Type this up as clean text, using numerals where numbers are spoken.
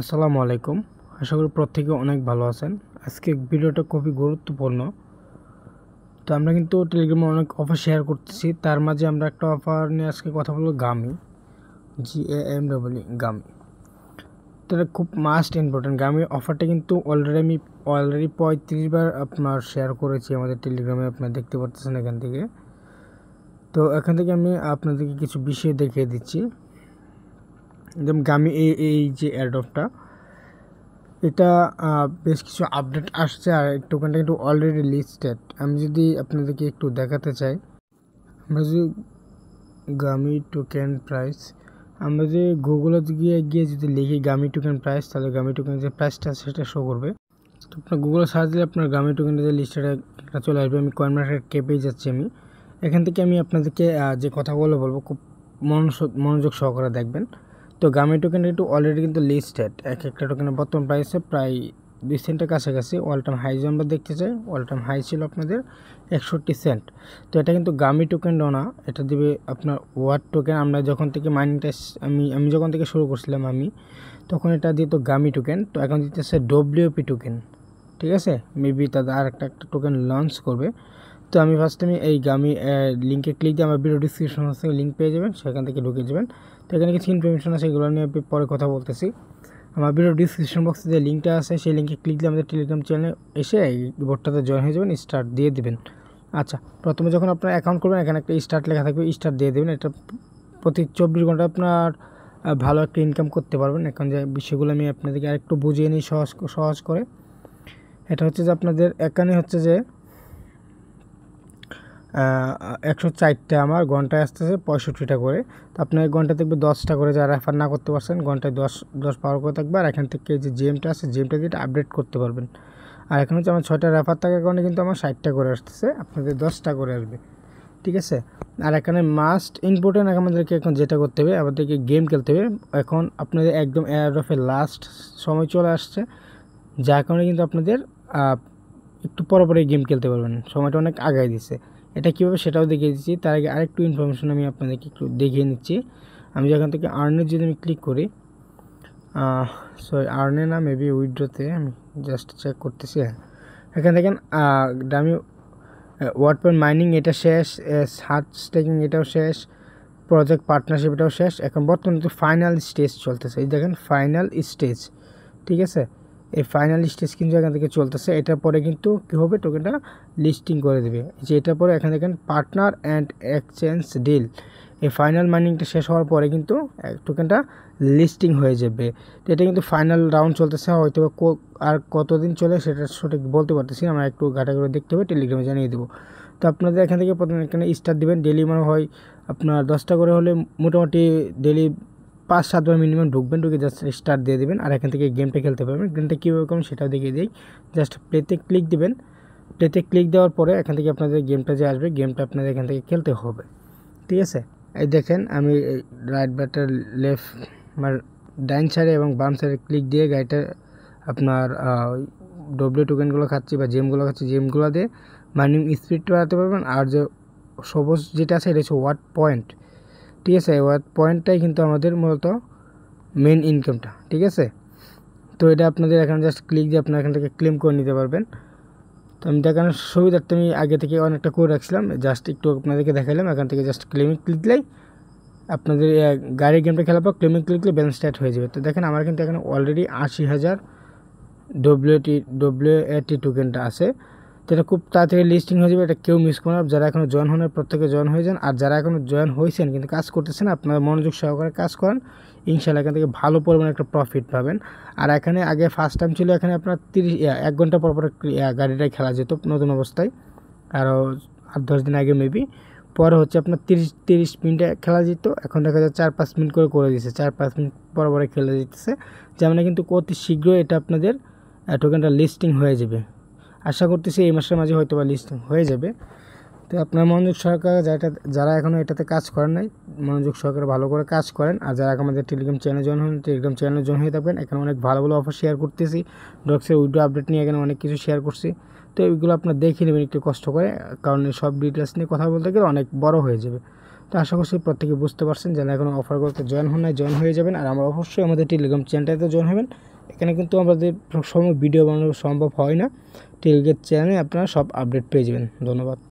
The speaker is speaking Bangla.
আসসালামু আলাইকুম। আশা করি প্রত্যেকে অনেক ভালো আছেন। আজকে ভিডিওটা খুবই গুরুত্বপূর্ণ। তো আমরা কিন্তু টেলিগ্রামে অনেক অফার শেয়ার করতেছি, তার মাঝে আমরা একটা অফার নিয়ে আজকে কথা বলবো, গামি, গামি। তো এটা খুব মাস্ট ইম্পর্টেন্ট। গামি অফারটা কিন্তু অলরেডি 35 বার আপনার শেয়ার করেছি আমাদের টেলিগ্রামে, আপনারা দেখতে পাচ্ছেন এখান থেকে। তো এখান থেকে আমি আপনাদেরকে কিছু বিষয় দেখিয়ে দিচ্ছি। যেমন গামি এই যে অ্যাডপটা, এটা বেশ কিছু আপডেট আসছে আর টোকেনটা কিন্তু অলরেডি লিস্টেড। আমি যদি আপনাদেরকে একটু দেখাতে চাই, আমরা যদি গামি টোকেন প্রাইস, আমরা যদি গুগলে গিয়ে যদি লিখি গামি টোকেন প্রাইস, তাহলে গামি টোকেন যে প্রাইসটা সেটা শো করবে। তো আপনার গুগলে সার্চ দিলে আপনার গামি টোকেনটা যে লিস্টেড একটা চলে আসবে। আমি কয়েন মার্কেট ক্যাপেই যাচ্ছি। আমি এখান থেকে আমি আপনাদেরকে যে কথাগুলো বলবো খুব মনোযোগ সহকারে দেখবেন। তো গামি টোকেন একটু অলরেডি কিন্তু লিস্টেড। একটা টোকেনের বর্তমান প্রাইসে প্রায় 2 সেন্টের কাছাকাছি। অল টাইম হাই যে আমরা দেখতে চাই, অল টাইম হাই ছিল আপনাদের 61 সেন্ট। তো এটা কিন্তু গামি টোকেনও না, এটা দিবে আপনার ওয়াট টোকেন। আমরা যখন থেকে মাইনিংটা আমি যখন থেকে শুরু করছিলাম তখন এটা দিত গামি টোকেন। তো এখন দিতেছে ডব্লিউপি টোকেন। ঠিক আছে, মেবি তাদের আর একটা টোকেন লঞ্চ করবে। তো আমি ফার্স্টে এই গামি লিঙ্কে ক্লিক দিয়ে আমার ভিডিও ডিসক্রিপশন থেকে লিঙ্ক পেয়ে যাবেন, সেখান থেকে ঢুকে যাবেন। তো এখানে কিছু ইনফরমেশন আছে, এগুলো নিয়ে পরে কথা বলতেছি। আমার ভিডিও ডিসক্রিপশন বক্সে যে লিঙ্কটা আছে, সেই লিঙ্কে ক্লিক দিয়ে আমাদের টেলিগ্রাম চ্যানেলে এসে এই বোর্ডটাতে জয়েন হয়ে যাবেন, স্টার্ট দিয়ে দেবেন। আচ্ছা, প্রথমে যখন আপনার অ্যাকাউন্ট করবেন, এখানে একটা স্টার্ট লেখা থাকবে, স্টার্ট দিয়ে দেবেন। এটা প্রতি 24 ঘন্টা আপনার ভালো একটা ইনকাম করতে পারবেন। এখন যে বিষয়গুলো আমি আপনাদেরকে আরেকটু বুঝিয়ে নিই সহজ করে। এটা হচ্ছে যে আপনাদের এখানে হচ্ছে যে 104টা আমার ঘন্টায় আসতেছে 65টা করে। তো আপনার ঘন্টা দেখবে 10টা করে, যারা রেফার না করতে পারছেন ঘন্টায় 10 পাওয়ার করে থাকবে। আর এখান থেকে যে জিএমটা আছে, জিএমটা দিয়ে আপডেট করতে পারবেন। আর এখন হচ্ছে আমার 6টা রেফার থাকার কারণে কিন্তু আমার 60টা করে আসতেছে, আপনাদের 10টা করে আসবে। ঠিক আছে। আর এখানে মাস্ট ইম্পর্টেন্ট আমাদেরকে এখন যেটা করতে হবে, আমাদেরকে গেম খেলতে হবে। এখন আপনাদের একদম এয়ার অফের লাস্ট সময় চলে আসছে, যার কারণে কিন্তু আপনাদের একটু পরে গেম খেলতে পারবেন, সময়টা অনেক আগায় দিচ্ছে। এটা কীভাবে সেটাও দেখিয়ে দিচ্ছি। তার আগে আরেকটু ইনফরমেশন আমি আপনাদেরকে একটু দেখিয়ে নিচ্ছি। আমি যেখান থেকে আর্নের যদি আমি ক্লিক করি, আর্নে না, মেবি উইথড্রোতে, আমি জাস্ট চেক করতেছি। এখান থেকে আমি ওয়ার্ড পয়েন্ট মাইনিং এটা শেষ, সার্চ স্টেকিং এটাও শেষ, প্রজেক্ট পার্টনারশিপ এটাও শেষ। এখন বর্তমানে তো ফাইনাল স্টেজ চলতেছে, এই দেখেন ফাইনাল স্টেজ। ঠিক আছে, এই ফাইনাল স্টেজ কিন্তু এখান থেকে চলতেছে। এটার পরে কিন্তু কী হবে, টোকেনটা লিস্টিং করে দেবে। যে এটার পরে এখানে দেখেন পার্টনার অ্যান্ড এক্সচেঞ্জ ডিল, এই ফাইনাল মাইনিংটা শেষ হওয়ার পরে কিন্তু টোকেনটা লিস্টিং হয়ে যাবে। তো এটা কিন্তু ফাইনাল রাউন্ড চলতেছে, হয়তো আর কতদিন চলে সেটা সঠিক বলতে পারতেছি, আমরা একটু ঘাটা করে দেখতে হবে, টেলিগ্রামে জানিয়ে দেবো। তো আপনাদের এখান থেকে প্রথমে এখানে স্টার দেবেন। ডেলি মানে হয় আপনার 10টা করে হলে মোটামুটি ডেলি 5-7 বার মিনিমাম ঢুকবেন, ঢুকে জাস্ট স্টার্ট দিয়ে দেবেন। আর এখান থেকে গেমটা খেলতে পারবেন। গেমটা কীভাবে করবেন সেটাও দেখিয়ে দিই। জাস্ট প্লেতে ক্লিক দেবেন। প্লেতে ক্লিক দেওয়ার পরে এখান থেকে আপনাদের গেমটা যে আসবে, গেমটা আপনাদের এখান থেকে খেলতে হবে। ঠিক আছে, এই দেখেন আমি রাইট বাটন লেফট আমার ডাইন সাইডে এবং বাম সাইডে ক্লিক দিয়ে গাড়িটা আপনার ডব্লিউ টোকেনগুলো খাচ্ছি বা জেমগুলো খাচ্ছি, জেমগুলো দিয়ে মাইনিং স্পিড বাড়াতে পারবেন। আর যে সবুজ যেটা আছে এটা হচ্ছে ওয়াট পয়েন্ট। ঠিক আছে, ওয়াট পয়েন্টটাই কিন্তু আমাদের মূলত মেন ইনকামটা। ঠিক আছে, তো এটা আপনাদের এখানে জাস্ট ক্লিক দিয়ে আপনারা এখান থেকে ক্লেম করে নিতে পারবেন। তো আমি দেখানোর সুবিধার্থে আমি আগে থেকে অনেকটা করে রাখছিলাম, জাস্ট একটু আপনাদেরকে দেখালাম। এখান থেকে জাস্ট ক্লেমিং ক্লিক দিলেই আপনাদের গাড়ির গেমটা খেলার পর ক্লেমিং ক্লিক দিলে ব্যালেন্স স্টার্ট হয়ে যাবে। তো দেখেন আমার কিন্তু এখানে অলরেডি 80,000 ডব্লিউএটি টোকেনটা আছে। তো এটা খুব তাড়াতাড়ি লিস্টিং হয়ে যাবে, এটা কেউ মিস করবে না। যারা এখনও জয়েন হন প্রত্যেকে জয়েন হয়ে যান। আর যারা এখনও জয়েন হয়েছেন কিন্তু কাজ করতেছেন, আপনারা মনোযোগ সহকারে কাজ করেন, ইনশাল্লাহ এখান থেকে ভালো পরিমাণে একটা প্রফিট পাবেন। আর এখানে আগে ফার্স্ট টাইম ছিল, এখানে আপনার 1 ঘন্টা পর গাড়িটাই খেলা যেত নতুন অবস্থায়, আরও 8-10 দিন আগে মেবি। পরে হচ্ছে আপনার 30 মিনিটে খেলা যেত, এখন দেখা যায় 4-5 মিনিট করে দিয়েছে, 4-5 মিনিট পরে খেলা যেতেছে। যেমন কিন্তু অতি শীঘ্রই এটা আপনাদের টোকেনটা লিস্টিং হয়ে যাবে। আশা করতেছি এই মাসের মাঝে হয়তো বা লিস্টিং হয়ে যাবে। তো আপনার মনোযোগ সহকারে যারা এখনও এটাতে কাজ করেন নাই, মনোযোগ সহকারে ভালো করে কাজ করেন। আর যারা আমাদের টেলিগ্রাম চ্যানেল জয়েন হন, টেলিগ্রাম চ্যানেলে জয়েন হয়ে থাকবেন। এখানে অনেক ভালো ভালো অফার শেয়ার করতেছি, ডক্সের উইডিও আপডেট নিয়ে এখানে অনেক কিছু শেয়ার করছি। তো এইগুলো আপনার দেখে নেবেন একটু কষ্ট করে, কারণ সব ডিটেলস নিয়ে কথা বলতে গেলে অনেক বড় হয়ে যাবে। তো আশা করছি প্রত্যেকে বুঝতে পারছেন, যারা এখন অফার করতে জয়েন হন নাই জয়েন হয়ে যাবেন। আর আমরা অবশ্যই আমাদের টেলিগ্রাম চ্যানেলটাতে জয়েন হবেন। এখানে কিন্তু আমাদের সবসময় ভিডিও বানানো সম্ভব হয় না, টেলিগ্রাম চ্যানেলে আপনারা সব আপডেট পেয়ে যাবেন। ধন্যবাদ।